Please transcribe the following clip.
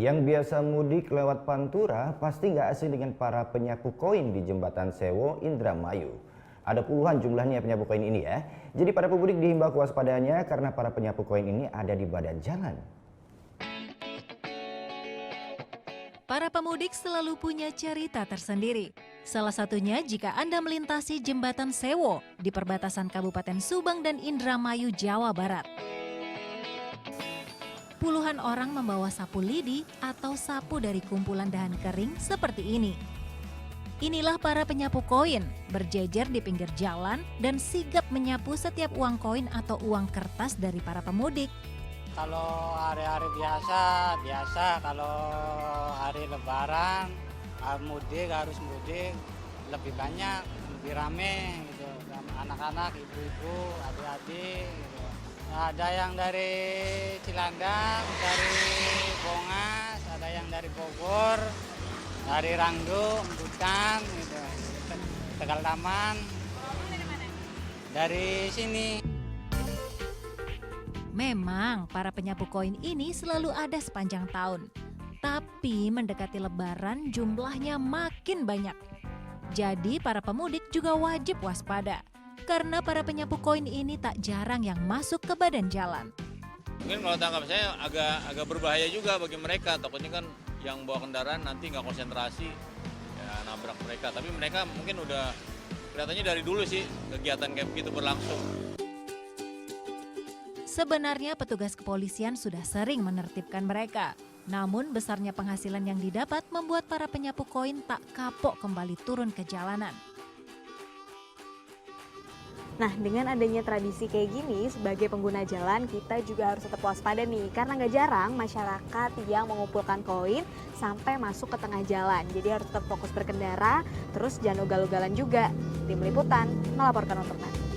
Yang biasa mudik lewat Pantura pasti nggak asing dengan para penyapu koin di Jembatan Sewo, Indramayu. Ada puluhan jumlahnya penyapu koin ini ya. Jadi para pemudik dihimbau kewaspadanya karena para penyapu koin ini ada di badan jalan. Para pemudik selalu punya cerita tersendiri. Salah satunya jika Anda melintasi Jembatan Sewo di perbatasan Kabupaten Subang dan Indramayu, Jawa Barat. Puluhan orang membawa sapu lidi atau sapu dari kumpulan dahan kering seperti ini. Inilah para penyapu koin berjejer di pinggir jalan dan sigap menyapu setiap uang koin atau uang kertas dari para pemudik. Kalau hari-hari biasa. Kalau hari Lebaran, harus mudik lebih banyak, lebih rame gitu. Anak-anak, ibu-ibu, adik-adik. Gitu. Ada yang dari Cilandak, dari Bongas, ada yang dari Bogor, dari Rangdo, Butan, gitu. Tegal Taman. Dari sini. Memang para penyapu koin ini selalu ada sepanjang tahun. Tapi mendekati Lebaran jumlahnya makin banyak. Jadi para pemudik juga wajib waspada. Karena para penyapu koin ini tak jarang yang masuk ke badan jalan. Mungkin kalau tangkap saya agak berbahaya juga bagi mereka. Takutnya kan yang bawa kendaraan nanti nggak konsentrasi, ya nabrak mereka. Tapi mereka mungkin udah kelihatannya dari dulu sih kegiatan kayak begitu berlangsung. Sebenarnya petugas kepolisian sudah sering menertibkan mereka. Namun besarnya penghasilan yang didapat membuat para penyapu koin tak kapok kembali turun ke jalanan. Nah, dengan adanya tradisi kayak gini, sebagai pengguna jalan kita juga harus tetap waspada nih. Karena nggak jarang masyarakat yang mengumpulkan koin sampai masuk ke tengah jalan. Jadi harus tetap fokus berkendara, terus jangan ugal-ugalan juga. Tim Liputan melaporkan untuk Anda.